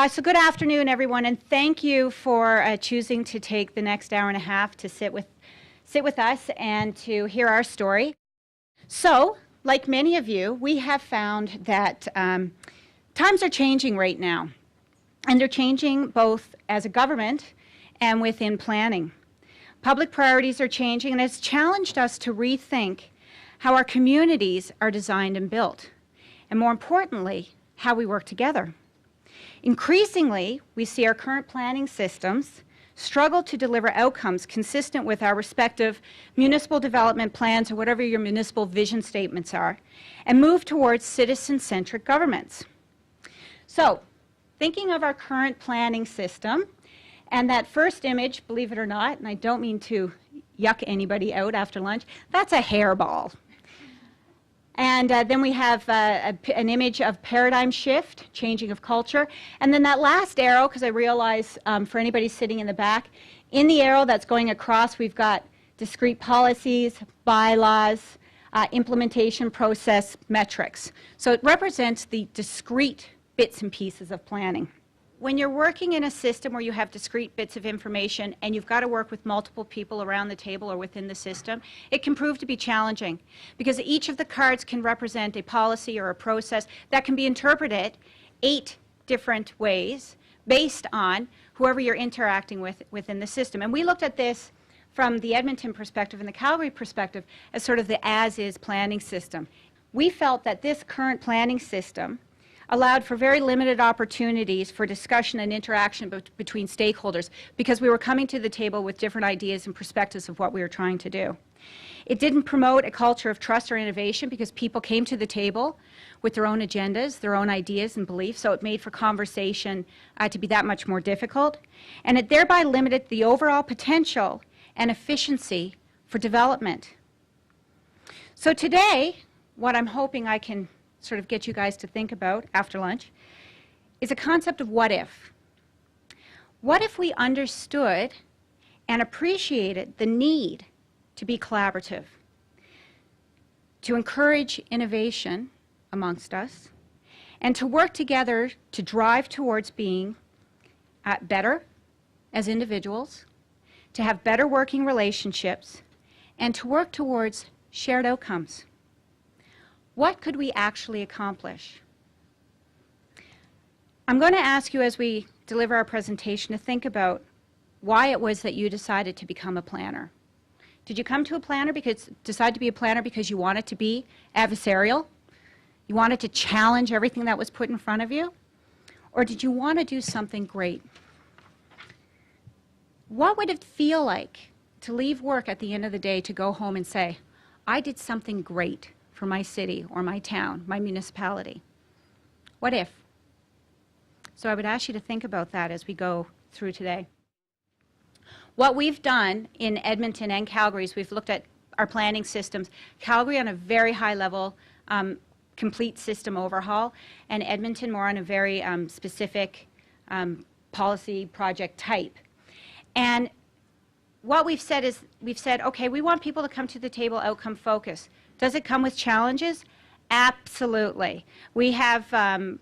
So good afternoon, everyone, and thank you for choosing to take the next hour and a half to sit with us and to hear our story. So, like many of you, we have found that times are changing right now, and they're changing both as a government and within planning. Public priorities are changing, and it's challenged us to rethink how our communities are designed and built, and more importantly, how we work together. Increasingly, we see our current planning systems struggle to deliver outcomes consistent with our respective municipal development plans or whatever your municipal vision statements are, and move towards citizen-centric governments. So, thinking of our current planning system, and that first image, believe it or not, and I don't mean to yuck anybody out after lunch, that's a hairball. And then we have an image of paradigm shift, changing of culture. And then that last arrow, because I realize for anybody sitting in the back, in the arrow that's going across, we've got discrete policies, bylaws, implementation process, metrics. So it represents the discrete bits and pieces of planning. When you're working in a system where you have discrete bits of information and you've got to work with multiple people around the table or within the system, it can prove to be challenging because each of the cards can represent a policy or a process that can be interpreted 8 different ways based on whoever you're interacting with within the system. And we looked at this from the Edmonton perspective and the Calgary perspective as sort of the as-is planning system. We felt that this current planning system allowed for very limited opportunities for discussion and interaction between stakeholders because we were coming to the table with different ideas and perspectives of what we were trying to do. It didn't promote a culture of trust or innovation because people came to the table with their own agendas, their own ideas and beliefs, so it made for conversation to be that much more difficult. And it thereby limited the overall potential and efficiency for development. So today, what I'm hoping I can sort of get you guys to think about after lunch is a concept of what if. What if we understood and appreciated the need to be collaborative, to encourage innovation amongst us, and to work together to drive towards being better as individuals, to have better working relationships, and to work towards shared outcomes? What could we actually accomplish? I'm going to ask you as we deliver our presentation to think about why it was that you decided to become a planner. Did you come to a planner decide to be a planner because you wanted to be adversarial? You wanted to challenge everything that was put in front of you? Or did you want to do something great? What would it feel like to leave work at the end of the day to go home and say, I did something great for my city or my town, my municipality? What if? So I would ask you to think about that as we go through today. What we've done in Edmonton and Calgary is we've looked at our planning systems. Calgary on a very high level, complete system overhaul, and Edmonton more on a very specific policy project type. And what we've said is, okay, we want people to come to the table outcome focused. Does it come with challenges? Absolutely. We have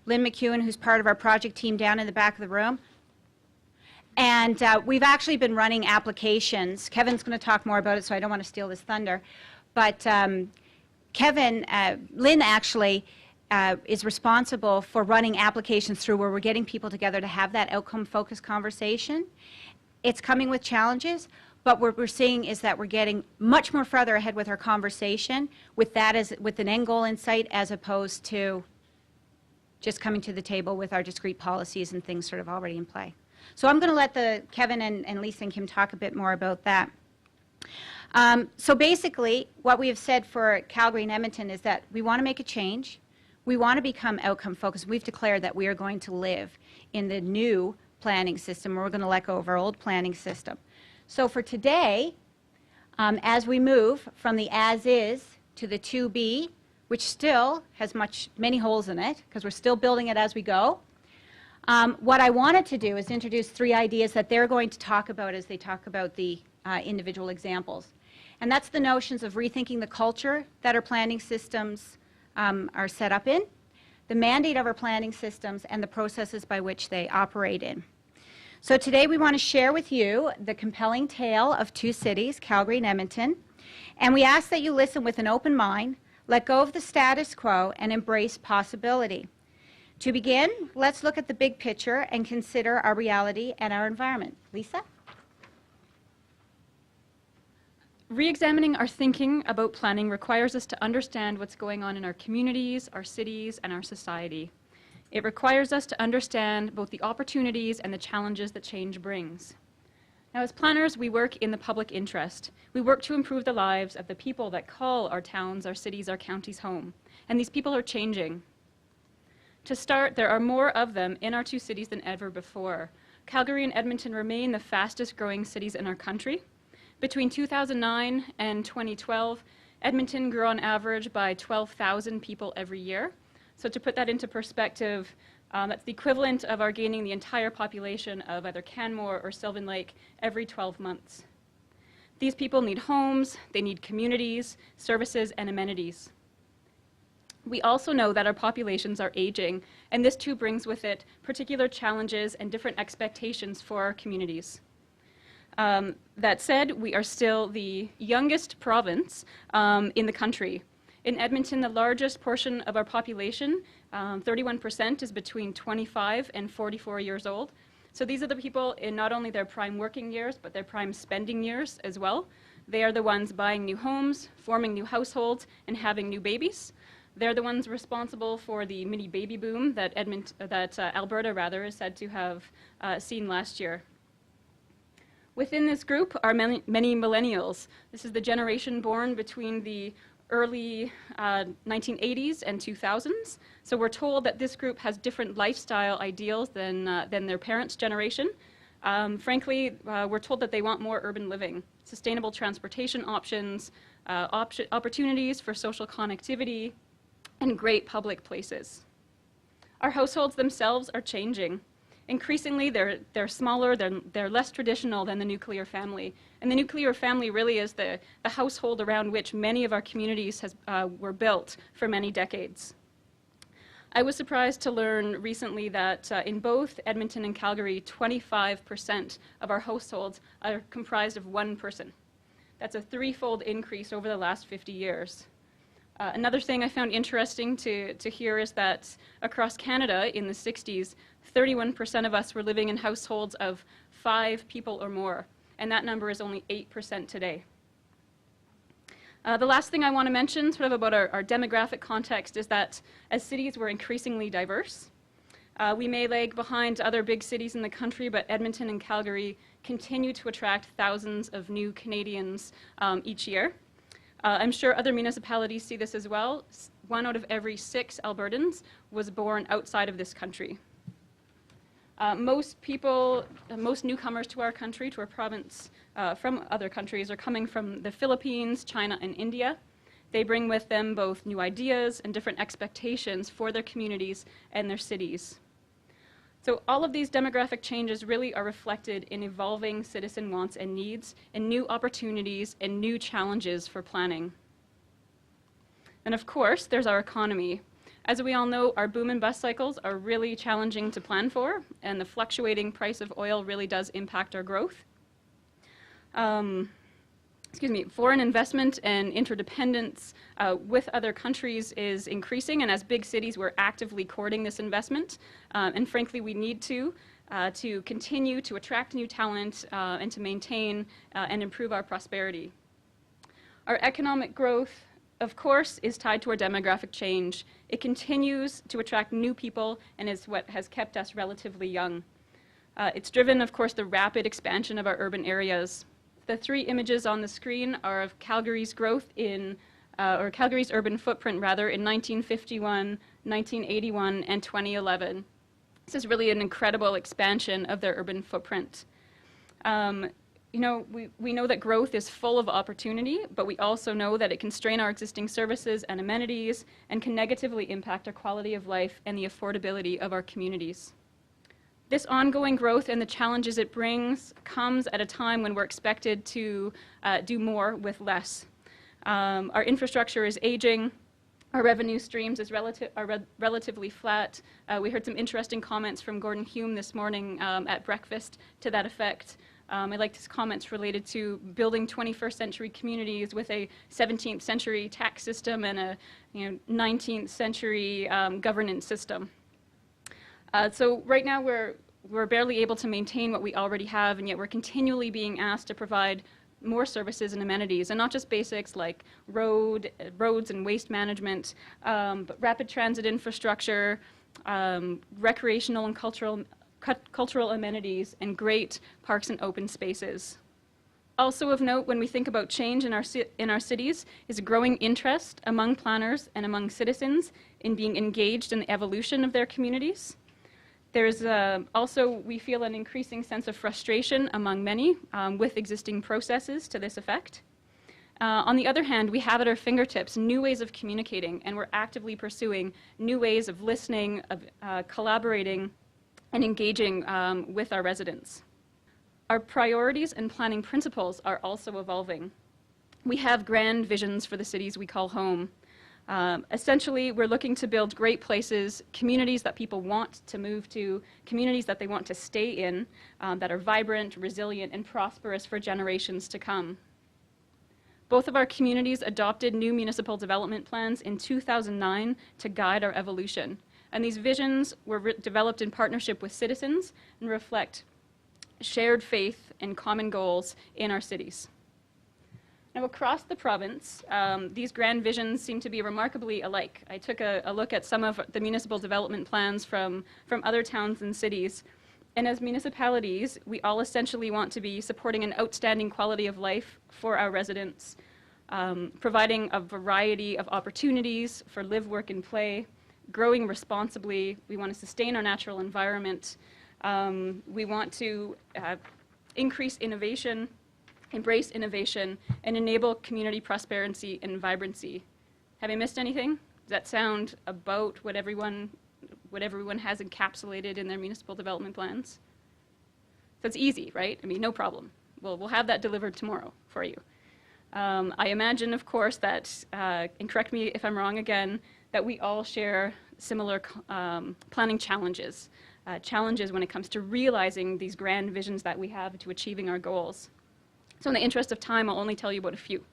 Lynn McEwen, who's part of our project team, down in the back of the room. And we've actually been running applications. Kevin's going to talk more about it, so I don't want to steal his thunder. But Lynn actually is responsible for running applications through where we're getting people together to have that outcome-focused conversation. It's coming with challenges. But what we're seeing is that we're getting much more further ahead with our conversation with that as with an end goal in sight as opposed to just coming to the table with our discrete policies and things sort of already in play. So I'm going to let Kevin and Lisa and Kim talk a bit more about that. So basically, what we have said for Calgary and Edmonton is that we want to make a change. We want to become outcome focused. We've declared that we are going to live in the new planning system. We're going to let go of our old planning system. So for today, as we move from the as-is to the to-be, which still has many holes in it, because we're still building it as we go, what I wanted to do is introduce 3 ideas that they're going to talk about as they talk about the individual examples. And that's the notions of rethinking the culture that our planning systems are set up in, the mandate of our planning systems, and the processes by which they operate in. So today we want to share with you the compelling tale of two cities, Calgary and Edmonton, and we ask that you listen with an open mind, let go of the status quo, and embrace possibility. To begin, let's look at the big picture and consider our reality and our environment. Lisa? Re-examining our thinking about planning requires us to understand what's going on in our communities, our cities, and our society. It requires us to understand both the opportunities and the challenges that change brings. Now, as planners, we work in the public interest. We work to improve the lives of the people that call our towns, our cities, our counties home. And these people are changing. To start, there are more of them in our two cities than ever before. Calgary and Edmonton remain the fastest growing cities in our country. Between 2009 and 2012, Edmonton grew on average by 12,000 people every year. So to put that into perspective, that's the equivalent of our gaining the entire population of either Canmore or Sylvan Lake every 12 months. These people need homes, they need communities, services, and amenities. We also know that our populations are aging, and this too brings with it particular challenges and different expectations for our communities. That said, we are still the youngest province in the country. In Edmonton, the largest portion of our population, 31%, is between 25 and 44 years old. So these are the people in not only their prime working years, but their prime spending years as well. They are the ones buying new homes, forming new households, and having new babies. They're the ones responsible for the mini baby boom that Alberta is said to have seen last year. Within this group are many millennials. This is the generation born between the early 1980s and 2000s. So we're told that this group has different lifestyle ideals than their parents' generation. Frankly, we're told that they want more urban living, sustainable transportation options, opportunities for social connectivity, and great public places. Our households themselves are changing. Increasingly, they're smaller, they're less traditional than the nuclear family. And the nuclear family really is the household around which many of our communities were built for many decades. I was surprised to learn recently that in both Edmonton and Calgary, 25% of our households are comprised of one person. That's a threefold increase over the last 50 years. Another thing I found interesting to hear is that across Canada in the 60s, 31% of us were living in households of 5 people or more, and that number is only 8% today. The last thing I want to mention sort of about our demographic context is that as cities we're increasingly diverse. We may lag behind other big cities in the country, but Edmonton and Calgary continue to attract thousands of new Canadians each year. I'm sure other municipalities see this as well. 1 out of every 6 Albertans was born outside of this country. Most newcomers to our country, to our province from other countries, are coming from the Philippines, China, and India. They bring with them both new ideas and different expectations for their communities and their cities. So all of these demographic changes really are reflected in evolving citizen wants and needs, and new opportunities and new challenges for planning. And of course, there's our economy. As we all know, our boom and bust cycles are really challenging to plan for, and the fluctuating price of oil really does impact our growth. Foreign investment and interdependence with other countries is increasing, and as big cities, we're actively courting this investment. And frankly, we need to continue to attract new talent and to maintain and improve our prosperity. Our economic growth, of course, is tied to our demographic change. It continues to attract new people and is what has kept us relatively young. It's driven, of course, the rapid expansion of our urban areas. The 3 images on the screen are of Calgary's growth or Calgary's urban footprint, rather, in 1951, 1981, and 2011. This is really an incredible expansion of their urban footprint. We know that growth is full of opportunity, but we also know that it can strain our existing services and amenities and can negatively impact our quality of life and the affordability of our communities. This ongoing growth and the challenges it brings comes at a time when we're expected to do more with less. Our infrastructure is aging, Our revenue streams are relatively flat. We heard some interesting comments from Gordon Hume this morning at breakfast to that effect. I liked his comments related to building 21st century communities with a 17th century tax system and a 19th century governance system. So right now we're barely able to maintain what we already have, and yet we're continually being asked to provide more services and amenities, and not just basics like roads and waste management, but rapid transit infrastructure, recreational and cultural amenities, and great parks and open spaces. Also of note, when we think about change in our cities, is a growing interest among planners and among citizens in being engaged in the evolution of their communities. There's also, we feel, an increasing sense of frustration among many with existing processes to this effect. On the other hand, we have at our fingertips new ways of communicating, and we're actively pursuing new ways of listening, of collaborating, and engaging with our residents. Our priorities and planning principles are also evolving. We have grand visions for the cities we call home. Essentially, we're looking to build great places, communities that people want to move to, communities that they want to stay in, that are vibrant, resilient, and prosperous for generations to come. Both of our communities adopted new municipal development plans in 2009 to guide our evolution. And these visions were developed in partnership with citizens and reflect shared faith and common goals in our cities. Now, across the province, these grand visions seem to be remarkably alike. I took a look at some of the municipal development plans from other towns and cities. And as municipalities, we all essentially want to be supporting an outstanding quality of life for our residents, providing a variety of opportunities for live, work, and play, growing responsibly. We want to sustain our natural environment. We want to increase innovation, embrace innovation, and enable community prosperity and vibrancy. Have I missed anything? Does that sound about what everyone has encapsulated in their municipal development plans? So it's easy, right? I mean, no problem. We'll have that delivered tomorrow for you. I imagine, of course, that, and correct me if I'm wrong again, that we all share similar planning challenges, challenges when it comes to realizing these grand visions that we have to achieving our goals. So in the interest of time, I'll only tell you about a few.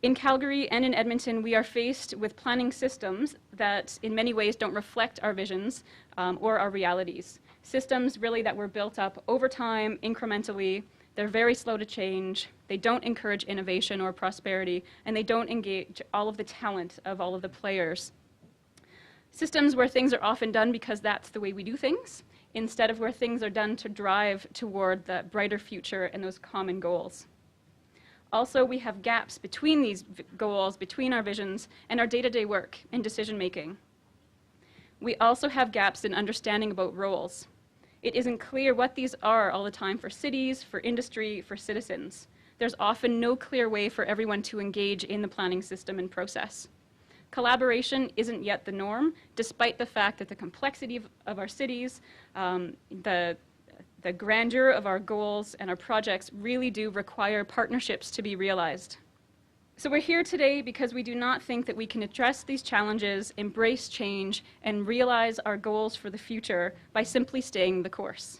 In Calgary and in Edmonton, we are faced with planning systems that in many ways don't reflect our visions or our realities. Systems really that were built up over time, incrementally. They're very slow to change. They don't encourage innovation or prosperity, and they don't engage all of the talent of all of the players. Systems where things are often done because that's the way we do things, instead of where things are done to drive toward the brighter future and those common goals. Also, we have gaps between these goals, between our visions, and our day-to-day work and decision-making. We also have gaps in understanding about roles. It isn't clear what these are all the time for cities, for industry, for citizens. There's often no clear way for everyone to engage in the planning system and process. Collaboration isn't yet the norm, despite the fact that the complexity of our cities, the grandeur of our goals and our projects really do require partnerships to be realized. So we're here today because we do not think that we can address these challenges, embrace change, and realize our goals for the future by simply staying the course.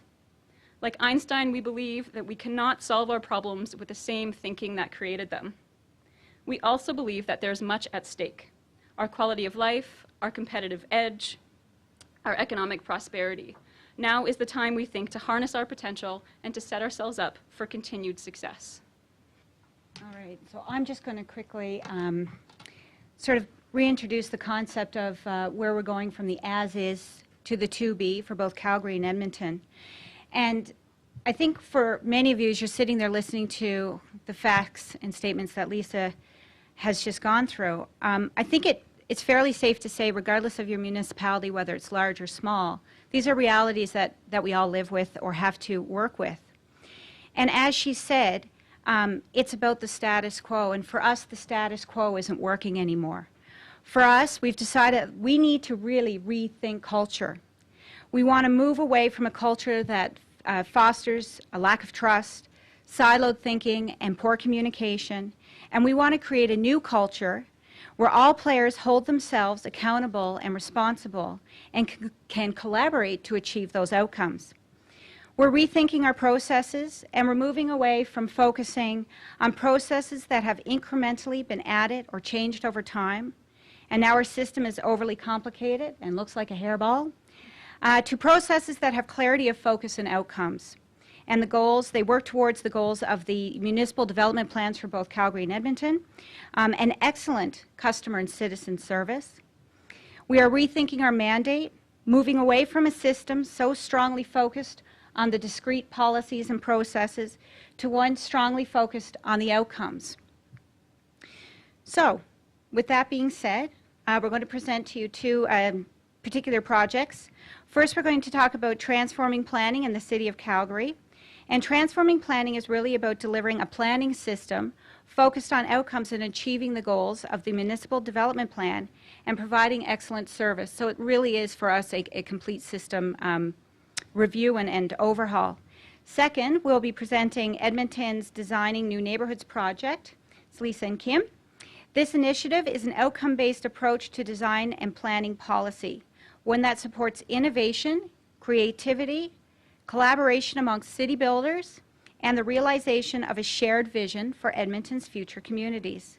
Like Einstein, we believe that we cannot solve our problems with the same thinking that created them. We also believe that there's much at stake. Our quality of life, our competitive edge, our economic prosperity. Now is the time, we think, to harness our potential and to set ourselves up for continued success. All right, so I'm just going to quickly sort of reintroduce the concept of where we're going from the as-is to the to-be for both Calgary and Edmonton. And I think for many of you, as you're sitting there listening to the facts and statements that Lisa has just gone through, I think it's fairly safe to say, regardless of your municipality, whether it's large or small, these are realities that we all live with or have to work with. And as she said, it's about the status quo, and for us, the status quo isn't working anymore. For us, we've decided we need to really rethink culture. We want to move away from a culture that fosters a lack of trust, siloed thinking, and poor communication, and we want to create a new culture where all players hold themselves accountable and responsible and can collaborate to achieve those outcomes. We're rethinking our processes, and we're moving away from focusing on processes that have incrementally been added or changed over time, and now our system is overly complicated and looks like a hairball, to processes that have clarity of focus and outcomes. And the goals, they work towards the goals of the municipal development plans for both Calgary and Edmonton, and excellent customer and citizen service. We are rethinking our mandate, moving away from a system so strongly focused on the discrete policies and processes to one strongly focused on the outcomes. So, with that being said, we're going to present to you two particular projects. First, we're going to talk about transforming planning in the City of Calgary. And transforming planning is really about delivering a planning system focused on outcomes and achieving the goals of the municipal development plan and providing excellent service. So it really is for us a complete system review and overhaul. Second, we'll be presenting Edmonton's Designing New Neighborhoods project. It's Lisa and Kim. This initiative is an outcome-based approach to design and planning policy, one that supports innovation, creativity, collaboration amongst city builders, and the realization of a shared vision for Edmonton's future communities.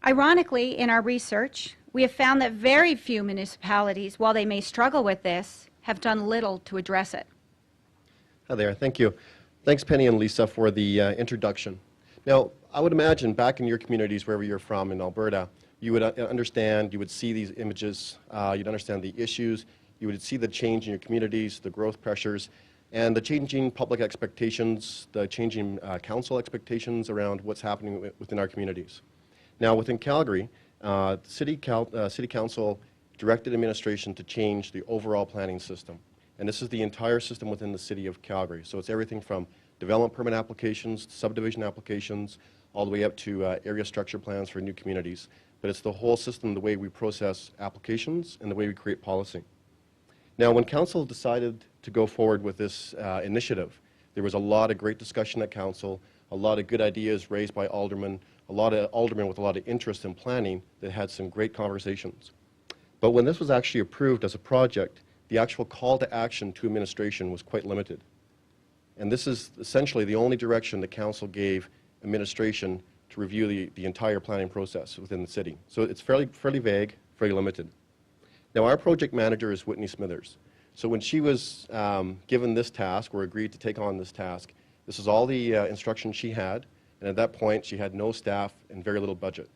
Ironically, in our research, we have found that very few municipalities, while they may struggle with this, have done little to address it. Hi there, thank you. Thanks, Penny and Lisa, for the introduction. Now, I would imagine back in your communities, wherever you're from in Alberta, you would understand, you would see these images, you'd understand the issues, you would see the change in your communities, the growth pressures, and the changing public expectations, the changing council expectations around what's happening within our communities. Now, within Calgary, City Council directed administration to change the overall planning system. And this is the entire system within the City of Calgary. So it's everything from development permit applications, subdivision applications, all the way up to area structure plans for new communities. But it's the whole system, the way we process applications and the way we create policy. Now, when Council decided to go forward with this initiative, there was a lot of great discussion at Council, a lot of good ideas raised by aldermen, a lot of aldermen with a lot of interest in planning that had some great conversations. But when this was actually approved as a project, the actual call to action to administration was quite limited. And this is essentially the only direction the Council gave administration to review the entire planning process within the city. So it's fairly vague, very limited. Now, our project manager is Whitney Smithers. So when she was given this task, or agreed to take on this task, this is all the instructions she had, and at that point, she had no staff and very little budget.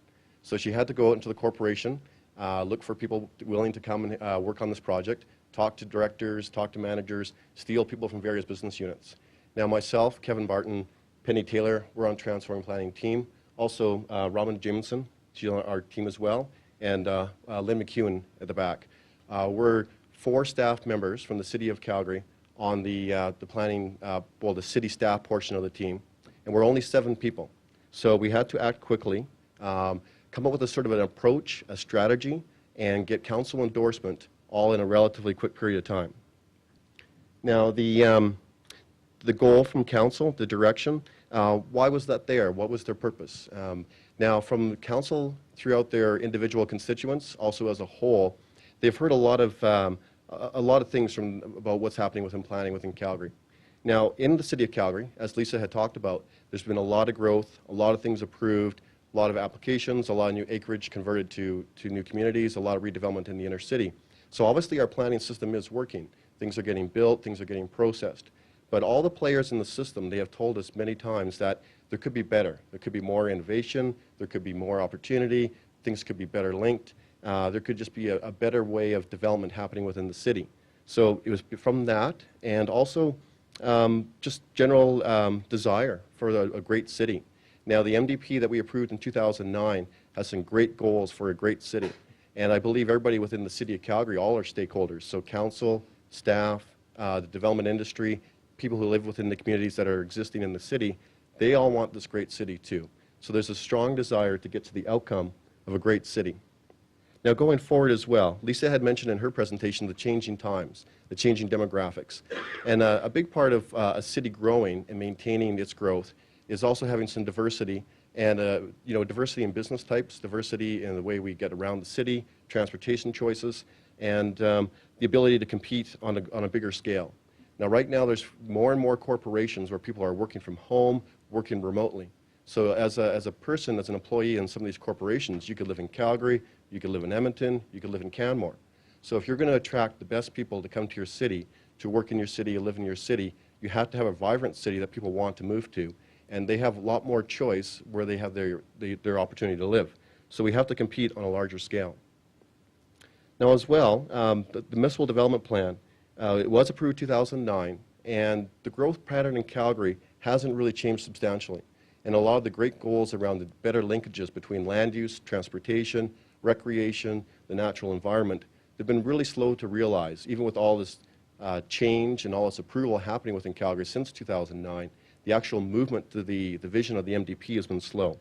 So she had to go out into the corporation, look for people willing to come and work on this project, talk to directors, talk to managers, steal people from various business units. Now, myself, Kevin Barton, Penny Taylor, we're on Transforming Planning team. Also, Robin Jameson, she's on our team as well, and Lynn McEwen at the back. We're 4 staff members from the City of Calgary on the planning, the city staff portion of the team, and we're only 7 people. So we had to act quickly, come up with a sort of an approach, a strategy, and get council endorsement all in a relatively quick period of time. Now, the goal from council, the direction, why was that there? What was their purpose? Now, from council throughout their individual constituents, also as a whole, they've heard a lot of things about what's happening within planning within Calgary. Now, in the City of Calgary, as Lisa had talked about, there's been a lot of growth, a lot of things approved, a lot of applications, a lot of new acreage converted to new communities, a lot of redevelopment in the inner city. So obviously our planning system is working. Things are getting built, things are getting processed. But all the players in the system, they have told us many times that there could be better. There could be more innovation, there could be more opportunity, things could be better linked. There could just be a better way of development happening within the city. So it was from that, and also just general desire for a great city. Now, the MDP that we approved in 2009 has some great goals for a great city. And I believe everybody within the City of Calgary, all our stakeholders, so council, staff, the development industry, people who live within the communities that are existing in the city, they all want this great city too. So there's a strong desire to get to the outcome of a great city. Now, going forward as well, Lisa had mentioned in her presentation the changing times, the changing demographics. And a big part of a city growing and maintaining its growth is also having some diversity And diversity in business types, diversity in the way we get around the city, transportation choices, and the ability to compete on a bigger scale. Now, right now, there's more and more corporations where people are working from home, working remotely. So as a person, as an employee in some of these corporations, you could live in Calgary, you could live in Edmonton, you could live in Canmore. So if you're going to attract the best people to come to your city, to work in your city, live in your city, you have to have a vibrant city that people want to move to. And they have a lot more choice where they have their opportunity to live. So we have to compete on a larger scale. Now as well, the Municipal Development Plan, it was approved 2009, and the growth pattern in Calgary hasn't really changed substantially. And a lot of the great goals around the better linkages between land use, transportation, recreation, the natural environment, they've been really slow to realize, even with all this change and all this approval happening within Calgary since 2009. The actual movement to the vision of the MDP has been slow.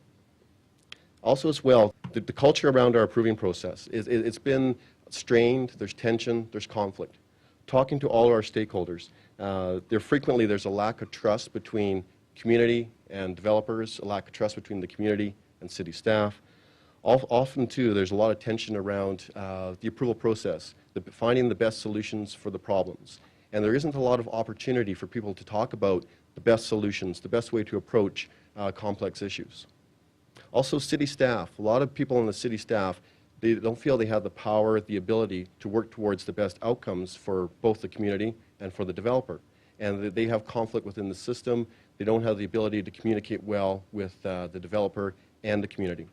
Also as well, the culture around our approving process, it's been strained, there's tension, there's conflict. Talking to all of our stakeholders, there's a lack of trust between community and developers, a lack of trust between the community and city staff. Often too, there's a lot of tension around the approval process, finding the best solutions for the problems. And there isn't a lot of opportunity for people to talk about the best solutions, the best way to approach complex issues. Also, city staff. A lot of people in the city staff, they don't feel they have the power, the ability to work towards the best outcomes for both the community and for the developer. And they have conflict within the system. They don't have the ability to communicate well with the developer and the community.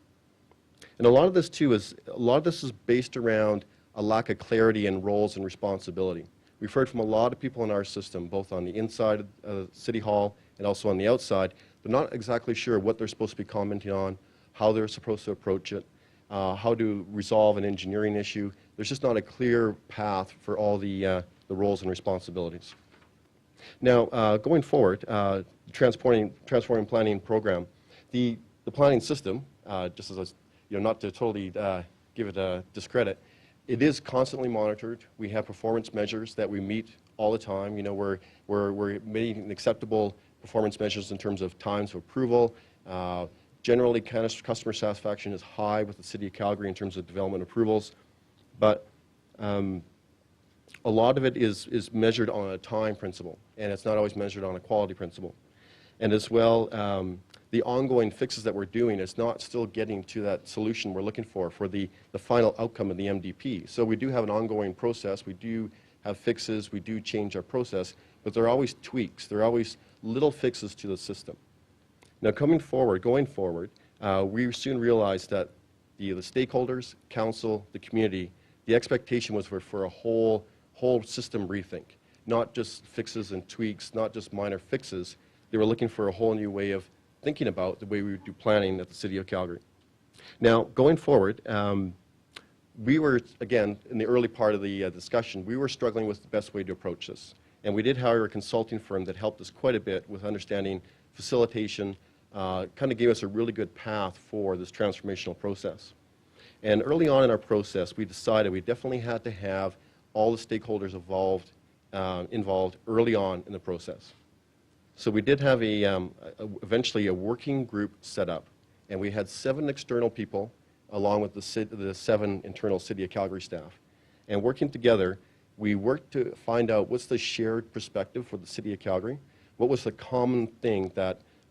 And a lot of this is based around a lack of clarity in roles and responsibility. We've heard from a lot of people in our system, both on the inside of City Hall and also on the outside. They're not exactly sure what they're supposed to be commenting on, how they're supposed to approach it, how to resolve an engineering issue. There's just not a clear path for all the roles and responsibilities. Now, going forward, transforming planning program, the planning system, just as not to totally give it a discredit, it is constantly monitored. We have performance measures that we meet all the time. We're making acceptable performance measures in terms of times of approval. Generally, customer satisfaction is high with the City of Calgary in terms of development approvals. But a lot of it is measured on a time principle, and it's not always measured on a quality principle. And as well, the ongoing fixes that we're doing is not still getting to that solution we're looking for the final outcome of the MDP. So we do have an ongoing process. We do have fixes. We do change our process. But there are always tweaks. There are always little fixes to the system. Now, going forward, we soon realized that the stakeholders, council, the community, the expectation was for a whole system rethink, not just fixes and tweaks, not just minor fixes. They were looking for a whole new way of thinking about the way we do planning at the City of Calgary. Now, going forward, we were, again, in the early part of the discussion, we were struggling with the best way to approach this. And we did hire a consulting firm that helped us quite a bit with understanding facilitation, kind of gave us a really good path for this transformational process. And early on in our process, we decided we definitely had to have all the stakeholders involved early on in the process. So we did have eventually a working group set up, and we had 7 external people along with the 7 internal City of Calgary staff. And working together, we worked to find out what's the shared perspective for the City of Calgary, what was the common thing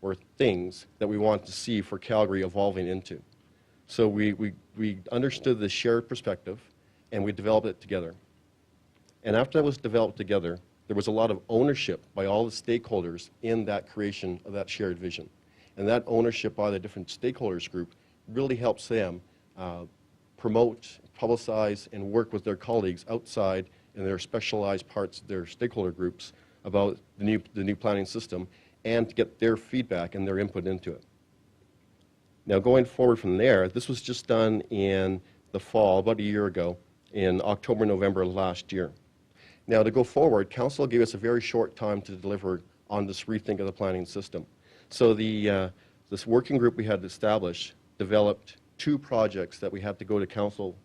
or things that we want to see for Calgary evolving into. So we understood the shared perspective, and we developed it together. And after that was developed together, there was a lot of ownership by all the stakeholders in that creation of that shared vision. And that ownership by the different stakeholders group really helps them promote, publicize, and work with their colleagues outside in their specialized parts of their stakeholder groups about the new planning system, and to get their feedback and their input into it. Now, going forward from there, this was just done in the fall, about a year ago, in October, November of last year. Now, to go forward, Council gave us a very short time to deliver on this rethink of the planning system. So this working group we had established developed 2 projects that we had to go to Council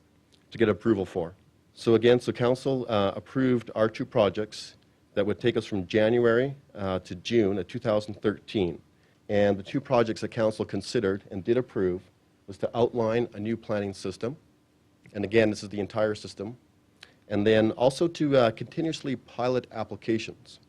to get approval for. So again, Council approved our 2 projects that would take us from January to June of 2013. And the two projects that Council considered and did approve was to outline a new planning system. And again, this is the entire system. And then also to continuously pilot applications.